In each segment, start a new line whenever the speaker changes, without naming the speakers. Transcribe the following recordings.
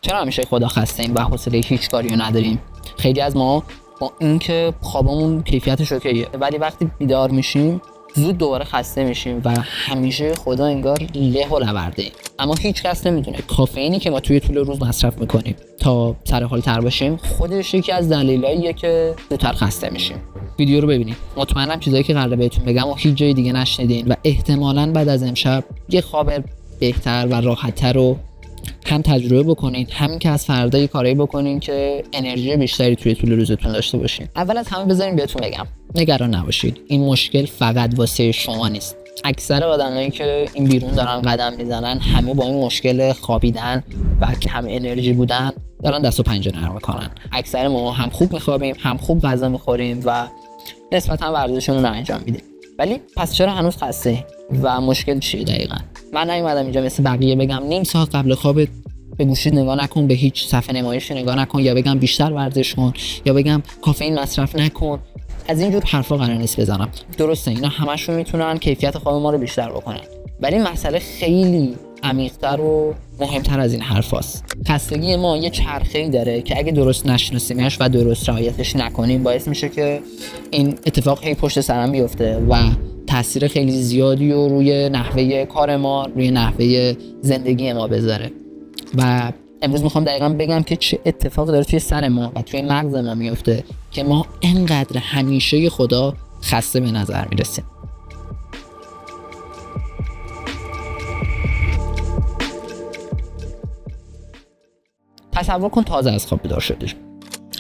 چرا همیشه خدا خسته ایم و حوصله هیچ کاری رو نداریم؟ خیلی از ما با اینکه خوابمون کیفیتش اوکیه ولی وقتی بیدار میشیم زود دوباره خسته میشیم و همیشه خدا انگار له و لورده. اما هیچ کس نمیدونه کافئینی که ما توی طول روز مصرف میکنیم تا سر حال تر باشیم خودش یکی از دلایلیه که زودتر خسته میشیم. ویدیو رو ببینید. مطمئنم چیزایی که قراره بهتون بگم و هیچ جای دیگه نشنیدین و احتمالاً بعد از امشب یه خواب بهتر و راحت‌تر رو هم تجربه بکنید، همین که از فردا یه کاری بکنین که انرژی بیشتری توی طول روزتون داشته باشین. اول از همه بذارین بهتون بگم نگران نباشید، این مشکل فقط واسه شما نیست. اکثر آدمایی که این بیرون دارن قدم میزنن همه با این مشکل خوابیدن و کم انرژی بودن دارن دست و پنجه نرم میکنن. اکثر ما هم خوب میخوابیم، هم خوب غذا میخوریم و نسبتا ورزشمون رو انجام میدیم. ولی پس چرا هنوز خسته و مشکل چیه دقیقاً؟ من نیومدم اینجا مثل بقیه بگم نیم ساعت قبل خوابت به گوشیت نگاه نکن، به هیچ صفحه نمایش نگاه نکن، یا بگم بیشتر ورزش کن، یا بگم کافئین مصرف نکن. از اینجور حرفا قرار نیست بزنم. درسته اینا همشون میتونن کیفیت خواب ما رو بیشتر بکنن، ولی مسئله خیلی عمیق‌تر و مهمتر از این حرفاست. خستگی ما یه چرخه‌ای داره که اگه درست نشناسیمش و درست رعایتش نکنیم باعث میشه که این اتفاق هی پشت سرم بیفته و تاثیر خیلی زیادی رو روی نحوه کار ما، روی نحوه زندگی ما بذاره. و امروز میخوام دقیقاً بگم که چه اتفاقی داره توی سر ما و توی مغز ما میفته که ما انقدر همیشه خدا خسته به نظر میرسیم. تصور کن تازه از خواب بیدار شدی،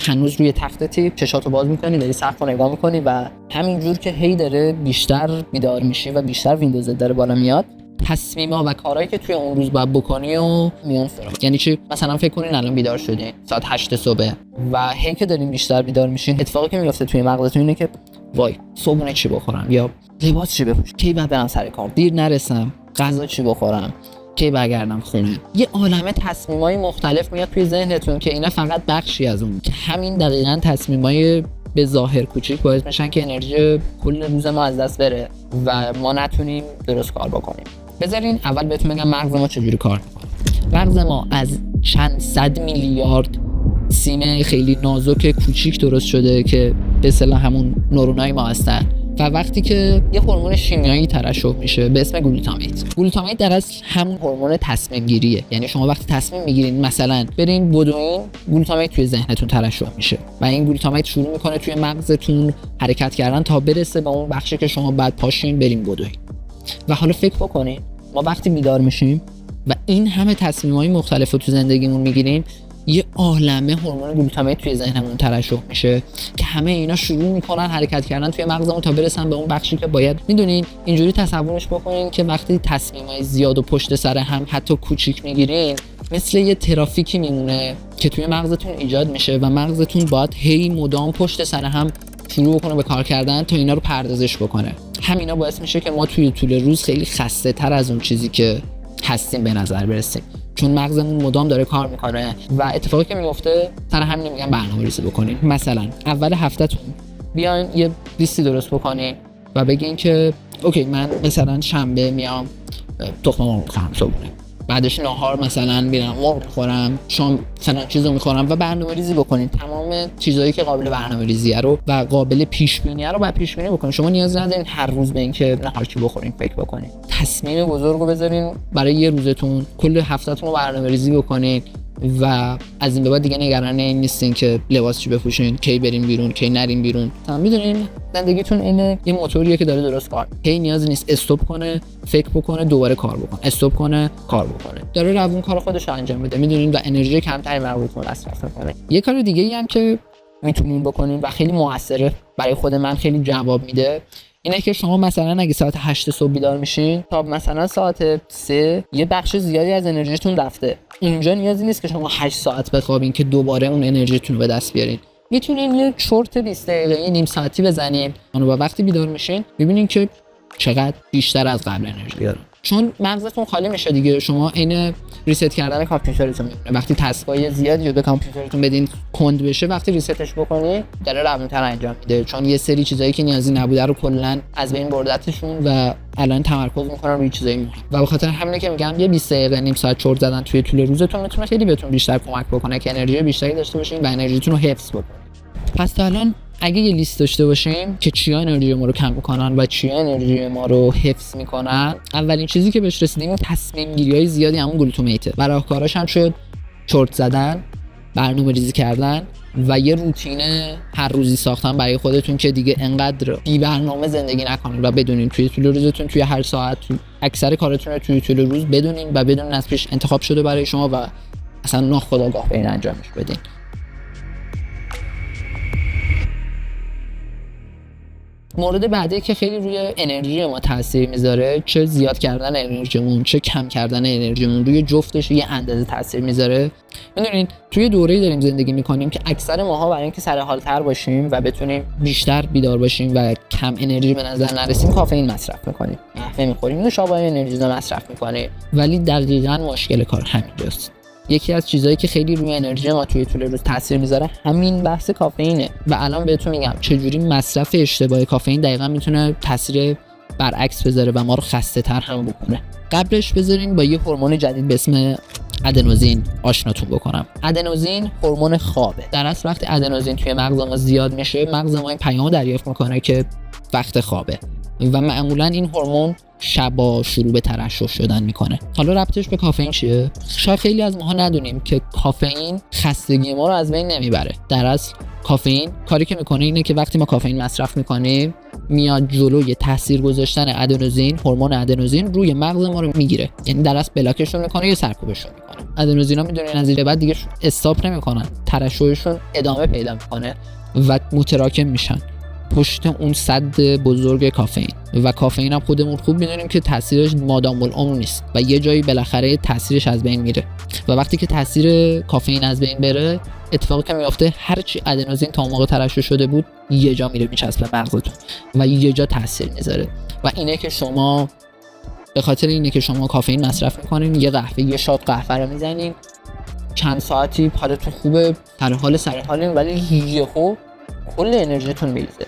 هنوز روی تختتی، چشاتو باز میکنی، داری سقف رو نگاه میکنی و همینجور که هی داره بیشتر بیدار میشی و بیشتر ویندوزت داره بالا میاد، تصمیما و کارهایی که توی اون روز باید بکنی و میون سراغ. یعنی چی؟ مثلا فکر کنین الان بیدار شدین ساعت 8 صبح و هی که دارین بیشتر بیدار میشین اتفاقی که میفته توی مغزتون اینه که وای صبحونه چی بخورم، یا لباس چی بپوشم، کی بعد برم سر کار، دیر نرسم، غذا چی بخورم، کی برگردم خونه. یه عالمه تصمیمای مختلف میاد توی ذهنتون که اینا فقط بخشی از اون، که همین دقیقاً تصمیمای به ظاهر کوچیک باعث میشن که انرژی کل روز ما از دست بره و ما نتونیم درست کار بکنیم. بذارین اول بهتون بگم مغز ما چجوری کار میکنه. مغز ما از چند صد میلیارد سیم خیلی نازک کوچیک درست شده که به اصطلاح همون نورونای ما هستن و وقتی که یه هورمون شیمیایی ترشح میشه به اسم گلوتامات در اصل همون هورمون تصمیم گیریه. یعنی شما وقتی تصمیم میگیرین مثلا برین بدوین، گلوتامات توی ذهنتون ترشح میشه و این گلوتامات شروع میکنه توی مغزتون حرکت کردن تا برسه به اون بخشی که شما بعد پاشین برین بدوین. و حالا فکر بکنین ما وقتی بیدار میشیم و این همه تصمیمای مختلف رو تو زندگیمون میگیریم، یه عالمه هورمون گلوتامات توی ذهنمون ترشح میشه که همه اینا شروع میکنن حرکت کردن توی مغزمون تا برسن به اون بخشی که باید. میدونین اینجوری تصورش بکنین که وقتی تصمیمای زیاد و پشت سر هم حتی کوچیک میگیرین مثل یه ترافیکی میمونه که توی مغزتون ایجاد میشه و مغزتون باید هی مدام پشت سر هم شروع بکنه به کار کردن تا اینا رو پردازش بکنه. همینا باعث میشه که ما توی طول روز خیلی خسته تر از اون چیزی که هستیم به نظر برسیم، چون مغزمون مدام داره کار میکنه. و اتفاقی که میفته سر همین میگن برنامه‌ریزی بکنین. مثلا اول هفتهتون بیاین یه لیستی درست بکنین و بگین که اوکی من مثلا شنبه میام تخم مرغ میخورم صبحونه، بعدش نهار مثلا میرم مرغ میخورم، شام فلان چیزو میخورم و برنامه‌ریزی بکنین. تمام چیزایی که قابل برنامه‌ریزیه رو و قابل پیش بینیه رو پیش بینی بکنین. شما نیاز ندارین هر روز به اینکه نهار چی بخورین فکر بکنین. تصمیم بزرگ رو بذارین برای یه روزتون، کل هفتهتون رو برنامه‌ریزی بکنین و از این به بعد دیگه نگران این نیستین که لباس چی بپوشین، کی بریم بیرون، کی نریم بیرون. میدونین زندگیتون اینه یه موتوریه که داره درست کار. کی نیازی نیست استاپ کنه، فکر بکنه، دوباره کار بکنه، استاپ کنه، کار بکنه. داره روون کار خودش انجام میده. میدونین و انرژی کمتری مغزتون مصرف میکنه. یه کار دیگه ای هم که میتونین بکنین و خیلی موثره، برای خود من خیلی جواب میده، اینه که شما مثلا اگه ساعت 8 صبح بیدار میشین تا مثلا ساعت 3 یه بخش زیادی از انرژیتون رفته. اینجا نیازی نیست که شما 8 ساعت بخوابین که دوباره اون انرژیتون رو به دست بیارین. میتونین یه چرت 20 دقیقه‌ای نیم ساعتی بزنین و وقتی بیدار میشین ببینین که چقدر بیشتر از قبل انرژی دارین، چون مغزتون خالی میشه دیگه. شما عین ریست کردن کامپیوترتون میمونه. وقتی تسکای زیادی رو به کامپیوترتون بدین کند بشه، وقتی ریستش بکنی داره روونتر انجام میده، چون یه سری چیزایی که نیازی نبوده رو کلا از بین بردتشون و الان تمرکز میکنن روی چیزای مهم. و به خاطر همینه که میگم یه 20 دقیقه نیم ساعت چرت زدن توی طول روزتون میتونه خیلی بهتون بیشتر کمک بکنه که انرژی بیشتری داشته باشین و انرژیتون رو حفظ بکنین. پس تا الان اگه یه لیست داشته باشیم که چیا انرژی ما رو کم میکنن و چیا انرژی ما رو حفظ میکنن، اولین چیزی که بهش رسیدیم تصمیم گیری‌های زیادی همون گلوتامیته و راهکاراش هم شد چرت زدن، برنامه‌ریزی کردن و یه روتین هر روزی ساختن برای خودتون که دیگه انقدر بی برنامه زندگی نکنین و بدونین توی طول روزتون، توی هر ساعت، توی اکثر کاراتون رو توی طول روز بدونین و بدونین از پیش انتخاب شده برای شما و اصلا ناخودآگاه به این انجامش بدین. مورد بعدی که خیلی روی انرژی ما تاثیر میذاره، چه زیاد کردن انرژیمون چه کم کردن انرژیمون، روی جفتش یه اندازه تاثیر میذاره. میدونین توی دوره‌ای داریم زندگی میکنیم که اکثر ماها برای اینکه سر حال‌تر باشیم و بتونیم بیشتر بیدار باشیم و کم انرژی به نظر نرسیم کافئین مصرف میکنیم، قهوه میخوریم، نوشابه انرژی رو مصرف میکنیم. ولی دقیقاً مشکل کار همینجاست. یکی از چیزایی که خیلی روی انرژی ما توی طول روز تاثیر میذاره همین بحث کافئینه و الان بهتون میگم چجوری مصرف اشتباه کافئین دقیقاً میتونه تاثیر برعکس بذاره و ما رو خسته‌تر هم بکنه. قبلش بذارین با یه هورمون جدید به اسم ادنوزین آشناتون بکنم. ادنوزین هورمون خوابه. در اصل وقتی ادنوزین توی مغز ما زیاد میشه، مغز ما این پیامو دریافت میکنه که وقت خوابه و معمولا این هورمون شبا شروع به ترشح شدن میکنه. حالا ربطش به کافئین چیه؟ شاید خیلی از ماها ندونیم که کافئین خستگی ما رو از بین نمیبره. در اصل کافئین کاری که میکنه اینه که وقتی ما کافئین مصرف میکنیم میاد جلوی تاثیر گذاشتن ادنوزین، هورمون ادنوزین روی مغز ما رو میگیره. یعنی در اصل بلاکشون میکنه یا سرکوبشون میکنه. ادنوزینا میدونین از این بعد دیگه استاپ نمیکنن، ترشحشون ادامه پیدا میکنه و متراکم میشن پشت اون سد بزرگ کافئین. و کافئین هم خودمون خوب میدونیم که تاثیرش مادام العمر نیست و یه جایی بالاخره تاثیرش از بین میره و وقتی که تاثیر کافئین از بین بره اتفاقی که میفته هرچی ادنوزین تا موقع ترشح شده بود یه جا میره میچسبه مغزتون و یه جا تاثیر میذاره و اینه که شما به خاطر اینه که شما کافئین مصرف میکنین، یه قهوه یه شات قهوه رو میزنین، چند ساعتی حالتون خوبه، سر حالین، ولی یهو کل انرژیتون میریزه.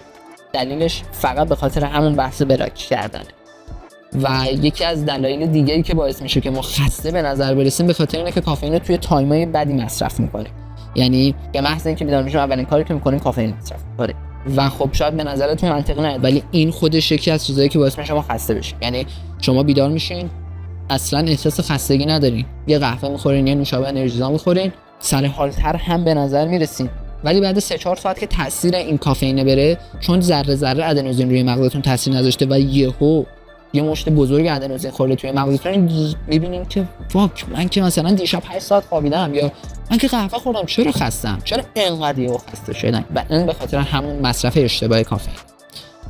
دلیلش فقط به خاطر همون بحث بلاک کردنه. و یکی از دلایل دیگه‌ای که باعث میشه که ما خسته به نظر برسیم به خاطر اینه که کافئین رو توی تایمای بدی مصرف میکنیم. یعنی به محض اینکه بیدار میشیم اولین کاری که میکنیم کافئین مصرف میکنیم و خب شاید به نظرتون منطقی نیاد ولی این خودش یکی از چیزایی که باعث میشه ما خسته بشیم. یعنی شما بیدار میشین اصلا احساس خستگی ندارین، یه قهوه میخورین، یه نوشابه انرژیزا میخورین، سر حال‌تر هم به نظر میرسین، ولی بعد 3-4 ساعت که تاثیر این کافئین بره، چون ذره ذره ادنوزین روی مغزتون تاثیر نذاشته و یه مشت بزرگ ادنوزین خورده توی مغزتون، میبینین که فاک من که مثلا دیشب 8 ساعت خوابیدم یا من که قهوه خوردم چرا خستم، چرا اینقدر خسته شدم. و این به خاطر همون مصرف اشتباه کافئین.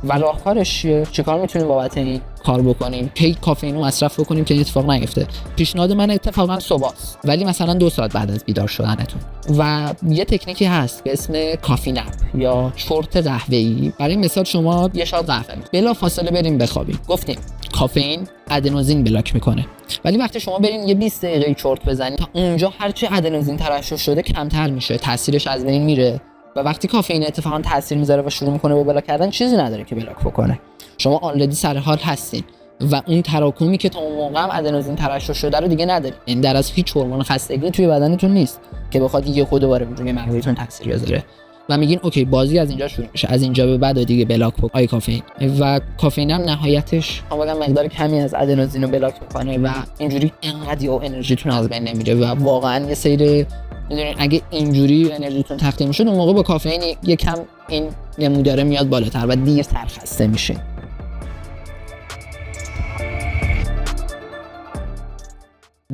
و راهکارش چیکار میتونیم بابت این کار بکنیم که کافئین رو مصرف بکنیم که این اتفاق نیفته؟ پیشنهاد من اتفاقا صبحاست، ولی مثلا 2 ساعت بعد از بیدار شدنتون. و یه تکنیکی هست به اسم کافی نپ یا چرت قهوه‌ای. برای مثال شما یه شات قهوه بلا فاصله بریم بخوابیم، گفتیم کافئین ادنوزین بلاک میکنه، ولی وقتی شما برین یه 20 دقیقه چرت بزنید تا اونجا هرچی ادنوزین ترشح شده کمتر میشه، تاثیرش از بین میره و وقتی کافئین اتفاقا تاثیر میذاره و شروع میکنه به بلاک کردن چیزی نداره که بلاک بکنه. شما آلردی سر حال هستین و اون تراکمی که تا اون موقع هم ادنوزین ترشح شده رو دیگه ندارین. این در از هیچ هورمون خستگی توی بدنتون نیست که بخواد یه خود دوباره روی مغزتون تاثیر بذاره و میگین اوکی بازی از اینجا شروع میشه، از اینجا به بعد دیگه بلاک بکنه کافئین. و کافئین هم نهایتش همون مقدار کمی از ادنوزین رو بلاک میکنه و اینجوری انقدر انرژیتون از بین نمیره و واقعا یه سری میدونین اگه اینجوری انرژیتون تقطیم شد اون موقع با کافئین یکم این نموداره میاد بالاتر و دیرتر خسته میشه.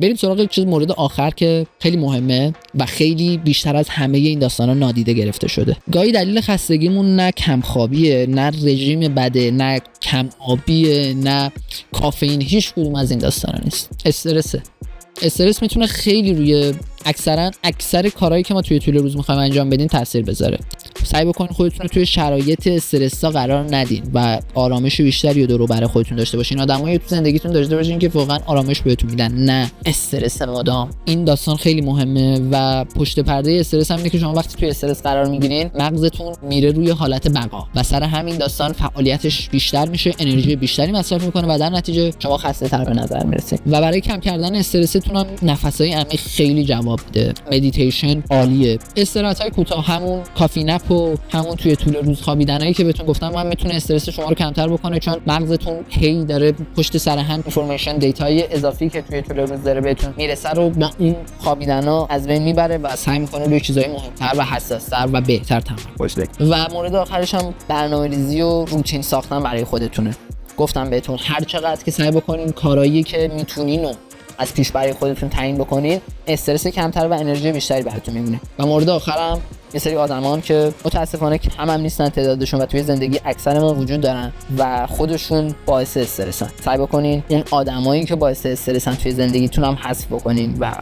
بریم سراغ چیز مورد آخر که خیلی مهمه و خیلی بیشتر از همه این داستانا نادیده گرفته شده. گاهی دلیل خستگیمون نه کم خوابیه، نه رژیم بده، نه کم آبیه، نه کافئین، هیچ کدوم از این داستانا نیست. استرس میتونه خیلی روی اکثر کارهایی که ما توی طول روز میخوایم انجام بدیم تاثیر بذاره. سعی بکنید خودتون رو توی شرایط استرسا قرار ندین و آرامش بیشتری رو دور و بر خودتون داشته باشین. آدمایی تو زندگیتون داشته باشین که واقعا آرامش بهتون میدن، نه استرس مدام. این داستان خیلی مهمه و پشت پرده استرس هم اینه که شما وقتی توی استرس قرار میگیرین مغزتون میره روی حالت بقا و سر همین داستان فعالیتش بیشتر میشه، انرژی بیشتری مصرف میکنه و در نتیجه شما خسته تر به نظر میرسید. و برای کم کردن استرستون هم نفسای عمیق خیلی جواب میده. مدیتیشن عالیه. استراحت‌های کوتاه، همون کافی نپ و همون توی طول روز خوابیدنایی که بهتون گفتم هم میتونه استرس شما رو کمتر بکنه، چون مغزتون هی داره پشت سر هم اینفورمیشن دیتای اضافی که توی طول روز داره بهتون میرسه رو با این خوابیدنا از بین میبره و سعی میکنه روی چیزای مهمتر و حساس‌تر و بهتر تمرکز کنه. و مورد آخرش هم برنامه‌ریزی و روتین ساختن برای خودتونه. گفتم بهتون هر چقدر که سعی بکنین کارایی که میتونین و از پیش برای خودتون تعیین بکنین، استرس کمتر و انرژی بیشتری براتون میمونه. و مورد آخرم یه سری آدمان که متاسفانه کم هم نیستن تعدادشون و توی زندگی اکثر ما وجود دارن و خودشون باعث استرسن. سعی بکنین اون آدمایی که باعث استرسن توی زندگیتون هم حذف بکنین و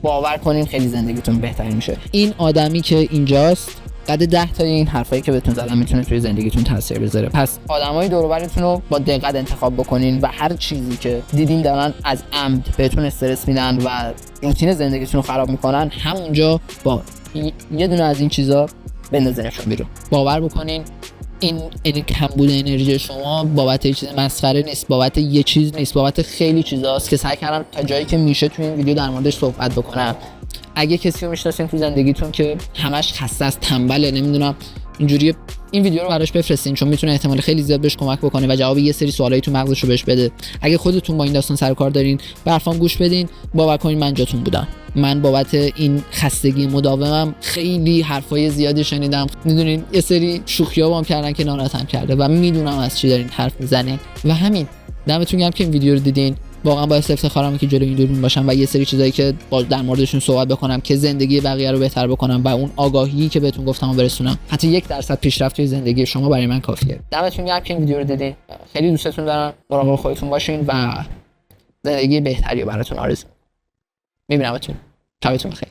باور کنین خیلی زندگیتون بهتر میشه. این آدمی که اینجاست بعد 10 تا این حرفایی که بهتون زدم میتونه توی زندگیتون تاثیر بذاره. پس آدمای دور و برتون رو با دقت انتخاب بکنین و هر چیزی که دیدین دارن از عمد بهتون استرس میدن و روتین زندگیتون رو خراب میکنن، همونجا با یه دونه از این چیزا بندازینشون بیرون. باور بکنین این کمبود انرژی شما بابت یه چیز مسخره نیست، بابت یه چیز نیست، بابت خیلی چیزاست که سعی کردم تا جایی که میشه توی این ویدیو در موردش صحبت بکنم. اگه کسی رو میشناسین تو زندگیتون که همش خسته است، تنبله، نمیدونم اینجوری، این ویدیو رو براش بفرستین، چون میتونه احتمال خیلی زیاد بهش کمک بکنه و جواب یه سری سوالایی تو مغزش رو بهش بده. اگه خودتون با این داستان سر کار دارین، به حرفام گوش بدین، باور کنین من جاتون بودم. من بابت این خستگی مداومم خیلی حرفای زیادی شنیدم. میدونین یه سری شوخی‌ها بام کردن که ناراحتم کرده و میدونم از چی دارین حرف میزنین. و همین، دمتون گرم که این ویدیو رو دیدین. واقعا باعث افتخارمه که جلوی این دوربین باشم و یه سری چیزایی که در موردشون صحبت بکنم که زندگی بقیه رو بهتر بکنم و اون آگاهی که بهتون گفتم رو برسونم. حتی 1% پیشرفت توی زندگی شما برای من کافیه. دمتون گرم که این ویدیو رو دیدین. خیلی دوستتون دارم. مراقب خودتون باشین و زندگی بهتری براتون آرزو می‌کنم. میبینمتون. شبتون بخیر.